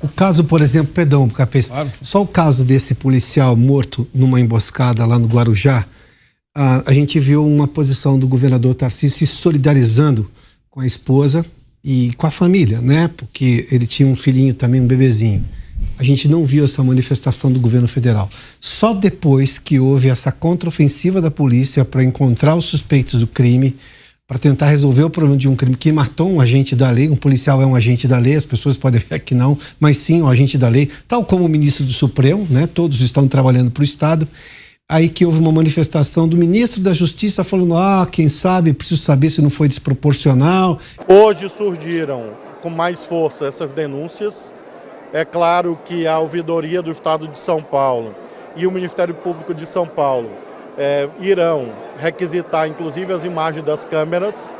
O caso, por exemplo, perdão, Capês, claro. Só o caso desse policial morto numa emboscada lá no Guarujá, a gente viu uma posição do governador Tarcísio se solidarizando com a esposa e com a família, né? Porque ele tinha um filhinho também, um bebezinho. A gente não viu essa manifestação do governo federal. Só depois que houve essa contraofensiva da polícia para encontrar os suspeitos do crime, para tentar resolver o problema de um crime que matou um agente da lei, um policial é um agente da lei, as pessoas podem achar que não, mas sim um agente da lei, tal como o ministro do Supremo, né? Todos estão trabalhando para o Estado. Aí que houve uma manifestação do ministro da Justiça falando, quem sabe, preciso saber se não foi desproporcional. Hoje surgiram com mais força essas denúncias. É claro que a ouvidoria do Estado de São Paulo e o Ministério Público de São Paulo irão requisitar, inclusive, as imagens das câmeras,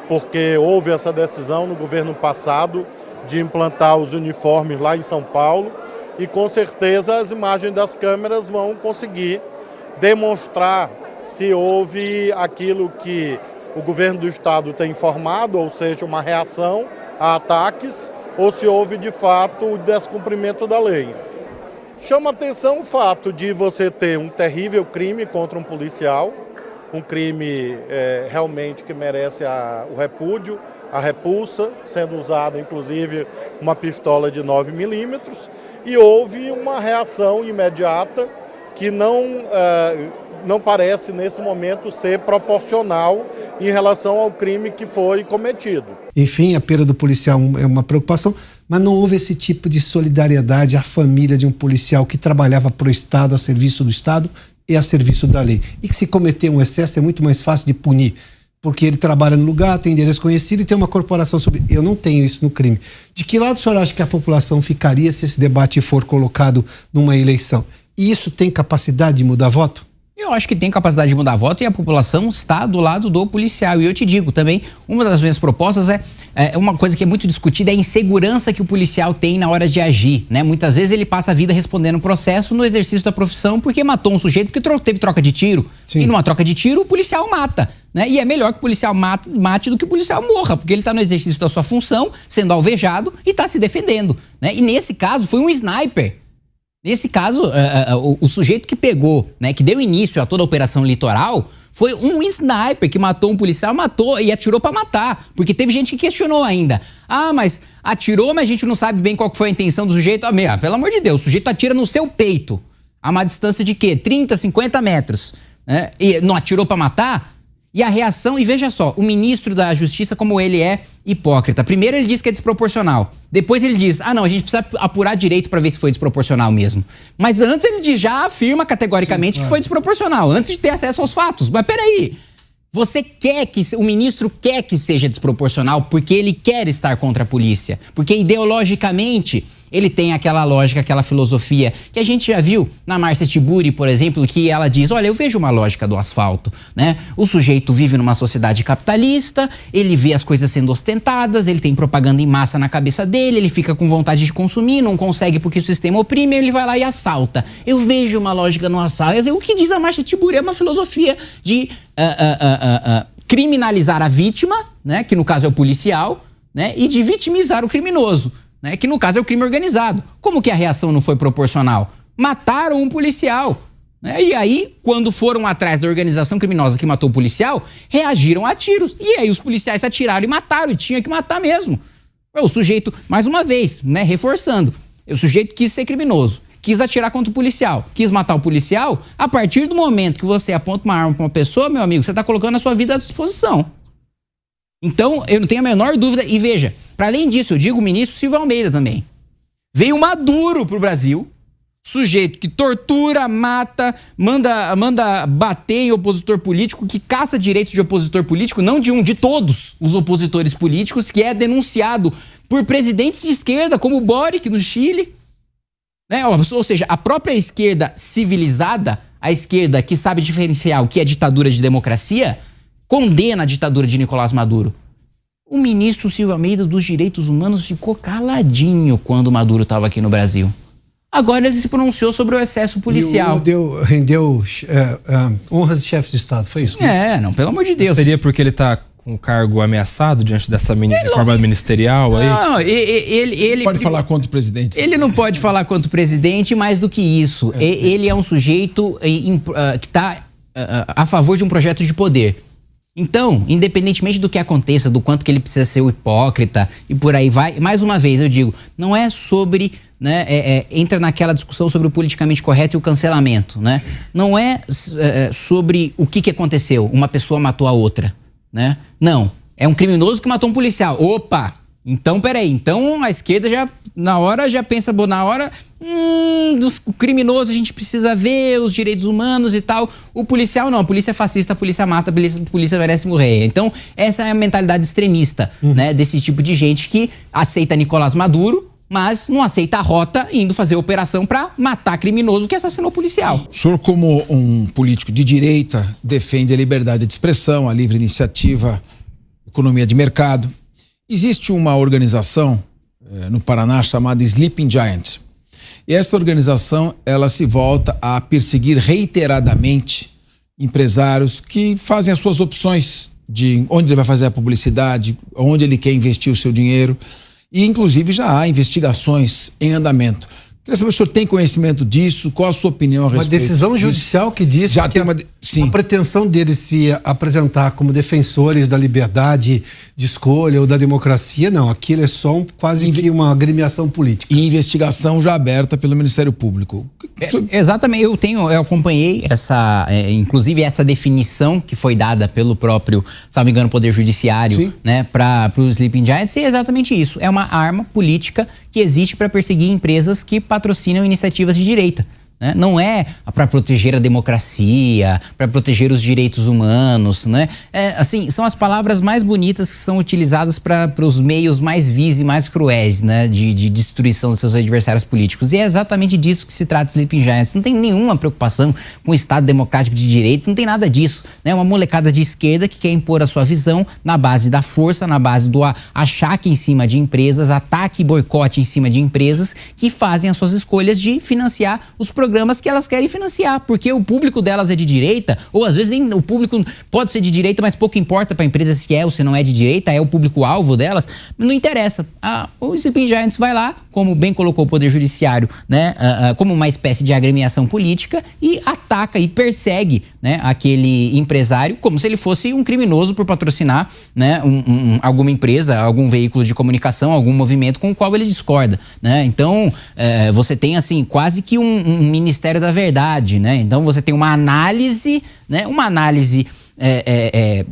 porque houve essa decisão no governo passado de implantar os uniformes lá em São Paulo e, com certeza, as imagens das câmeras vão conseguir demonstrar se houve aquilo que o governo do Estado tem informado, ou seja, uma reação a ataques, ou se houve, de fato, o descumprimento da lei. Chama atenção o fato de você ter um terrível crime contra um policial, um crime realmente que merece o repúdio, a repulsa, sendo usada, inclusive, uma pistola de 9 milímetros, e houve uma reação imediata que não parece, nesse momento, ser proporcional em relação ao crime que foi cometido. Enfim, a perda do policial é uma preocupação, mas não houve esse tipo de solidariedade à família de um policial que trabalhava para o Estado, a serviço do Estado e a serviço da lei. E que se cometer um excesso é muito mais fácil de punir, porque ele trabalha no lugar, tem endereço conhecido e tem uma corporação sobre... Eu não tenho isso no crime. De que lado o senhor acha que a população ficaria se esse debate for colocado numa eleição? E isso tem capacidade de mudar voto? Eu acho que tem capacidade de mudar voto e a população está do lado do policial. E eu te digo também, uma das minhas propostas é uma coisa que é muito discutida, é a insegurança que o policial tem na hora de agir, né? Muitas vezes ele passa a vida respondendo um processo no exercício da profissão porque matou um sujeito porque teve troca de tiro. Sim. E numa troca de tiro o policial mata, né? E é melhor que o policial mate do que o policial morra, porque ele está no exercício da sua função, sendo alvejado e está se defendendo, né? E nesse caso foi um sniper. Nesse caso, o sujeito que pegou, né, que deu início a toda a operação litoral, foi um sniper que matou um policial, matou e atirou pra matar. Porque teve gente que questionou ainda. Mas atirou, mas a gente não sabe bem qual foi a intenção do sujeito. Pelo amor de Deus, o sujeito atira no seu peito. A uma distância de quê? 30, 50 metros. Né? E não atirou pra matar? E a reação, e veja só, o ministro da Justiça, como ele é hipócrita. Primeiro ele diz que é desproporcional. Depois ele diz, não, a gente precisa apurar direito para ver se foi desproporcional mesmo. Mas antes ele já afirma categoricamente que foi desproporcional, antes de ter acesso aos fatos. Mas peraí, o ministro quer que seja desproporcional porque ele quer estar contra a polícia. Porque ideologicamente ele tem aquela lógica, aquela filosofia que a gente já viu na Márcia Tiburi, por exemplo, que ela diz, olha, eu vejo uma lógica do asfalto, né? O sujeito vive numa sociedade capitalista, ele vê as coisas sendo ostentadas, ele tem propaganda em massa na cabeça dele, ele fica com vontade de consumir, não consegue porque o sistema oprime, ele vai lá e assalta. Eu vejo uma lógica no assalto. O que diz a Márcia Tiburi é uma filosofia de criminalizar a vítima, né? Que no caso é o policial, né? E de vitimizar o criminoso, né, que no caso é o crime organizado. Como que a reação não foi proporcional? Mataram um policial. Né? E aí, quando foram atrás da organização criminosa que matou o policial, reagiram a tiros. E aí os policiais atiraram e mataram, e tinha que matar mesmo. O sujeito, mais uma vez, né, reforçando, o sujeito quis ser criminoso, quis atirar contra o policial, quis matar o policial. A partir do momento que você aponta uma arma para uma pessoa, meu amigo, você está colocando a sua vida à disposição. Então, eu não tenho a menor dúvida. E veja, para além disso, eu digo o ministro Silvio Almeida também. Veio Maduro pro Brasil, sujeito que tortura, mata, manda bater em opositor político, que caça direitos de opositor político, não de de todos os opositores políticos, que é denunciado por presidentes de esquerda, como o Boric no Chile. Né? Ou seja, a própria esquerda civilizada, a esquerda que sabe diferenciar o que é ditadura de democracia, condena a ditadura de Nicolás Maduro. O ministro Silvio Almeida dos Direitos Humanos ficou caladinho quando Maduro estava aqui no Brasil. Agora ele se pronunciou sobre o excesso policial. Rendeu honras de chefe de Estado, foi isso? Né? Não, pelo amor de Deus. Seria porque ele está com o cargo ameaçado diante dessa reforma ministerial aí? Não, ele pode falar contra o presidente. Ele não pode falar contra o presidente, mais do que isso. Ele é um sujeito que está a favor de um projeto de poder. Então, independentemente do que aconteça, do quanto que ele precisa ser o hipócrita e por aí vai, mais uma vez eu digo, não é sobre, né, entra naquela discussão sobre o politicamente correto e o cancelamento, né? Não é sobre o que aconteceu, uma pessoa matou a outra, né? Não, é um criminoso que matou um policial. Opa! Então, peraí, então a esquerda já, na hora, já pensa, na hora, o criminoso a gente precisa ver, os direitos humanos e tal. O policial não, a polícia é fascista, a polícia mata, a polícia merece morrer. Então, essa é a mentalidade extremista, né, desse tipo de gente que aceita Nicolás Maduro, mas não aceita a rota indo fazer operação para matar criminoso que assassinou policial. O senhor, como um político de direita, defende a liberdade de expressão, a livre iniciativa, economia de mercado. Existe uma organização no Paraná chamada Sleeping Giants. E essa organização, ela se volta a perseguir reiteradamente empresários que fazem as suas opções de onde ele vai fazer a publicidade, onde ele quer investir o seu dinheiro. E, inclusive, já há investigações em andamento. Queria saber se o senhor tem conhecimento disso, qual a sua opinião a respeito disso? Uma decisão judicial que diz já que tem a pretensão deles se apresentar como defensores da liberdade de escolha ou da democracia, não, aquilo é só quase que uma agremiação política. E investigação já aberta pelo Ministério Público. Exatamente, eu acompanhei inclusive essa definição que foi dada pelo próprio, salvo engano, Poder Judiciário, né, para os Sleeping Giants, e é exatamente isso, é uma arma política que existe para perseguir empresas que patrocinam iniciativas de direita. Né? Não é para proteger a democracia, para proteger os direitos humanos, né? Assim, são as palavras mais bonitas que são utilizadas para os meios mais vis e mais cruéis, né? De destruição dos seus adversários políticos. E é exatamente disso que se trata Sleeping Giants. Não tem nenhuma preocupação com o Estado democrático de direitos, não tem nada disso. Né? Uma molecada de esquerda que quer impor a sua visão na base da força, na base do achaque em cima de empresas, ataque e boicote em cima de empresas que fazem as suas escolhas de financiar os programas que elas querem financiar, porque o público delas é de direita, ou às vezes nem o público pode ser de direita, mas pouco importa para a empresa se é ou se não é de direita, é o público-alvo delas, não interessa. O Sleeping Giants vai lá, como bem colocou o Poder Judiciário, né, como uma espécie de agremiação política, e ataca e persegue, né, aquele empresário como se ele fosse um criminoso por patrocinar, né, alguma empresa, algum veículo de comunicação, algum movimento com o qual ele discorda, né? Então, você tem assim quase que um Ministério da Verdade, né? Então você tem uma análise, né? Uma análise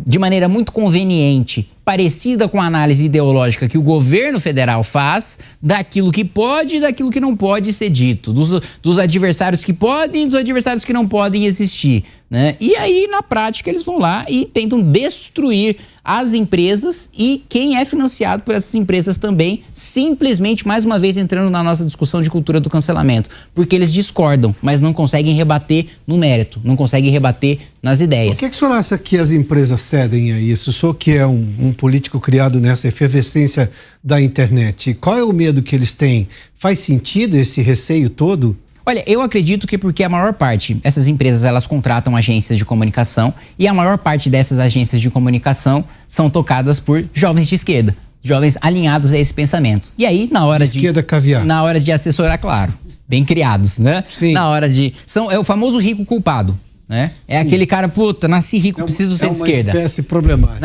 de maneira muito conveniente, parecida com a análise ideológica que o governo federal faz daquilo que pode e daquilo que não pode ser dito, dos adversários que podem e dos adversários que não podem existir, né? E aí, na prática, eles vão lá e tentam destruir as empresas e quem é financiado por essas empresas também, simplesmente, mais uma vez, entrando na nossa discussão de cultura do cancelamento, porque eles discordam, mas não conseguem rebater no mérito, não conseguem rebater nas ideias. Por que o senhor acha que as empresas cedem a isso? O senhor que é um político criado nessa efervescência da internet, qual é o medo que eles têm? Faz sentido esse receio todo? Olha, eu acredito que porque a maior parte, essas empresas, elas contratam agências de comunicação e a maior parte dessas agências de comunicação são tocadas por jovens de esquerda, jovens alinhados a esse pensamento. E aí, na hora de esquerda caviar. Na hora de assessorar, claro, bem criados, né? Sim. Na hora de... é o famoso rico culpado. Né? É aquele cara, puta, nasci rico, preciso ser de esquerda. É uma espécie problemática.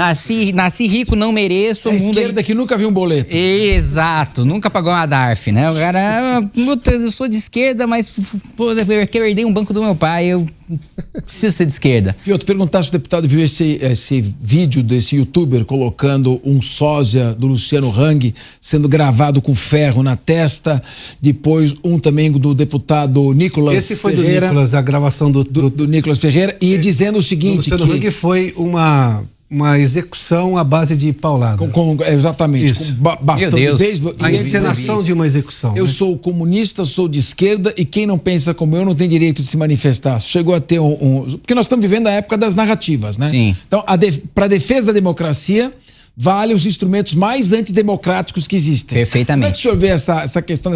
Nasci rico, não mereço. É a esquerda que nunca viu um boleto. Exato, nunca pagou uma DARF, né? O cara, puta, eu sou de esquerda, mas eu herdei um banco do meu pai, eu preciso ser de esquerda. Piotr, perguntar se o deputado viu esse vídeo desse youtuber colocando um sósia do Luciano Hang sendo gravado com ferro na testa, depois um também do deputado Nicolas Ferreira. Esse foi do Nicolas, a gravação do Nicolas Ferreira, e dizendo o seguinte... O Luciano Hang foi uma execução à base de paulada. Exatamente. Isso. Com bastão de beisebol. A encenação de uma execução. Eu sou comunista, sou de esquerda e quem não pensa como eu não tem direito de se manifestar. Chegou a ter porque nós estamos vivendo a época das narrativas, né? Sim. Então, para a defesa da democracia, vale os instrumentos mais antidemocráticos que existem. Perfeitamente. Como é que o senhor vê essa questão,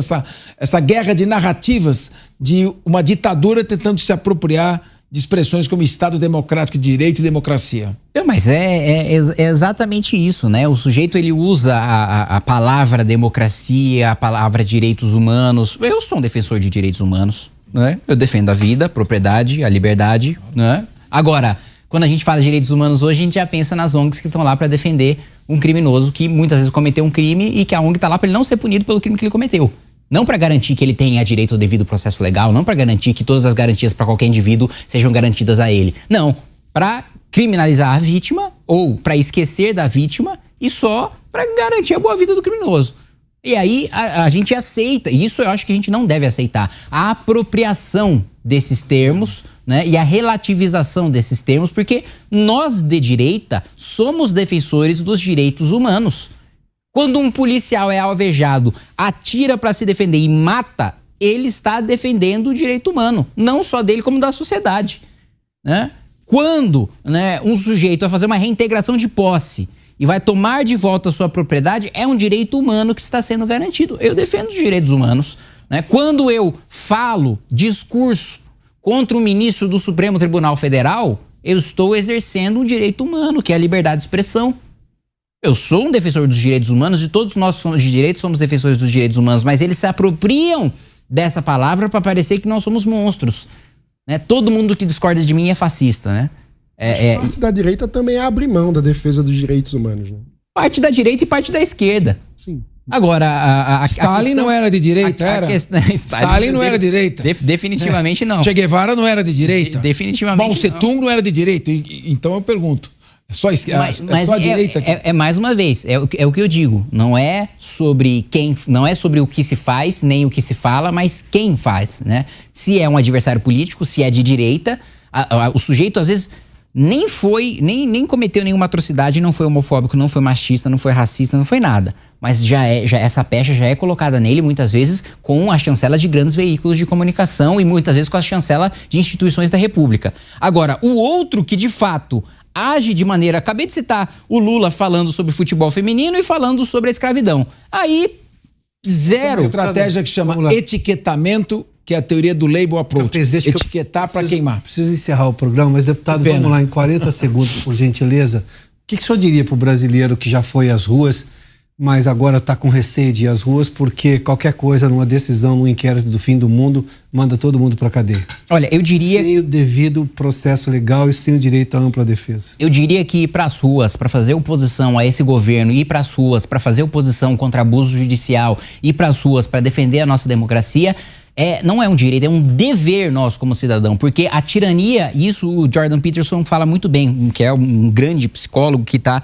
essa guerra de narrativas de uma ditadura tentando se apropriar de expressões como Estado Democrático de Direito e Democracia. Mas é exatamente isso, né? O sujeito, ele usa a palavra democracia, a palavra direitos humanos. Eu sou um defensor de direitos humanos, né? Eu defendo a vida, a propriedade, a liberdade, né? Agora, quando a gente fala de direitos humanos hoje, a gente já pensa nas ONGs que estão lá para defender um criminoso que muitas vezes cometeu um crime e que a ONG está lá para ele não ser punido pelo crime que ele cometeu. Não para garantir que ele tenha direito ao devido processo legal, não para garantir que todas as garantias para qualquer indivíduo sejam garantidas a ele. Não, para criminalizar a vítima ou para esquecer da vítima e só para garantir a boa vida do criminoso. E aí a gente aceita, e isso eu acho que a gente não deve aceitar, a apropriação desses termos, né, e a relativização desses termos, porque nós de direita somos defensores dos direitos humanos. Quando um policial é alvejado, atira para se defender e mata, ele está defendendo o direito humano, não só dele como da sociedade, né? Quando, né, um sujeito vai fazer uma reintegração de posse e vai tomar de volta a sua propriedade, é um direito humano que está sendo garantido. Eu defendo os direitos humanos, né? Quando eu falo discurso contra um ministro do Supremo Tribunal Federal, eu estou exercendo um direito humano, que é a liberdade de expressão. Eu sou um defensor dos direitos humanos e todos nós somos de direito, somos defensores dos direitos humanos, mas eles se apropriam dessa palavra para parecer que nós somos monstros, né? Todo mundo que discorda de mim é fascista, né? Parte da direita também abre mão da defesa dos direitos humanos, né? Parte da direita e parte da esquerda. Sim. Agora, Stalin não era de direita, era? Stalin não era de direita. Definitivamente não. Che Guevara não era de direita. Definitivamente Mao Tse-tung não era de direita. Então eu pergunto, é só a direita? Mais uma vez, é o que eu digo. Não é sobre o que se faz, nem o que se fala, mas quem faz, né? Se é um adversário político, se é de direita, o sujeito às vezes nem cometeu nenhuma atrocidade, não foi homofóbico, não foi machista, não foi racista, não foi nada. Mas essa pecha já é colocada nele muitas vezes com a chancela de grandes veículos de comunicação e muitas vezes com a chancela de instituições da República. Agora, o outro que de fato age de maneira... Acabei de citar o Lula falando sobre futebol feminino e falando sobre a escravidão. Aí, zero. Uma estratégia que chama etiquetamento, que é a teoria do label approach. Etiquetar para queimar. Preciso encerrar o programa, mas deputado, vamos lá em 40 segundos, por gentileza. O que o senhor diria para o brasileiro que já foi às ruas, mas agora está com receio de ir às ruas porque qualquer coisa, numa decisão, num inquérito do fim do mundo, manda todo mundo para a cadeia? Olha, eu diria... Sem o devido processo legal e sem o direito à ampla defesa. Eu diria que ir para as ruas para fazer oposição a esse governo, ir para as ruas para fazer oposição contra abuso judicial, ir para as ruas para defender a nossa democracia, não é um direito, é um dever nosso como cidadão, porque a tirania, isso o Jordan Peterson fala muito bem, que é um grande psicólogo que está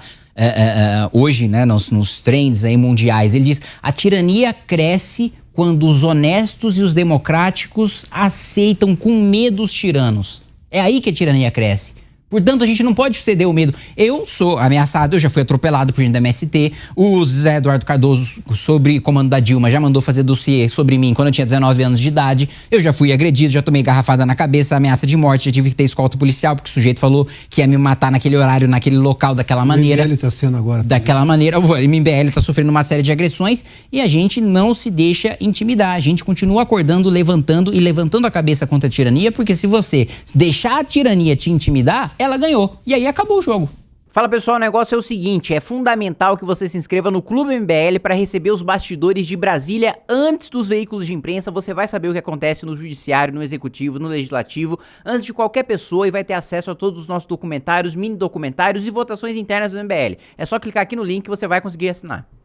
hoje, né, nos trends aí mundiais. Ele diz: a tirania cresce quando os honestos e os democráticos aceitam com medo os tiranos. É aí que a tirania cresce. Portanto, a gente não pode ceder o medo. Eu sou ameaçado, eu já fui atropelado por gente da MST. O Zé Eduardo Cardoso, sobre comando da Dilma, já mandou fazer dossiê sobre mim quando eu tinha 19 anos de idade. Eu já fui agredido, já tomei garrafada na cabeça, ameaça de morte, já tive que ter escolta policial, porque o sujeito falou que ia me matar naquele horário, naquele local, daquela maneira. O MBL está sendo agora. Daquela maneira. O MBL está sofrendo uma série de agressões e a gente não se deixa intimidar. A gente continua acordando, levantando a cabeça contra a tirania, porque se você deixar a tirania te intimidar, ela ganhou. E aí acabou o jogo. Fala pessoal, o negócio é o seguinte, é fundamental que você se inscreva no Clube MBL para receber os bastidores de Brasília antes dos veículos de imprensa. Você vai saber o que acontece no judiciário, no executivo, no legislativo, antes de qualquer pessoa, e vai ter acesso a todos os nossos documentários, mini documentários e votações internas do MBL. É só clicar aqui no link que você vai conseguir assinar.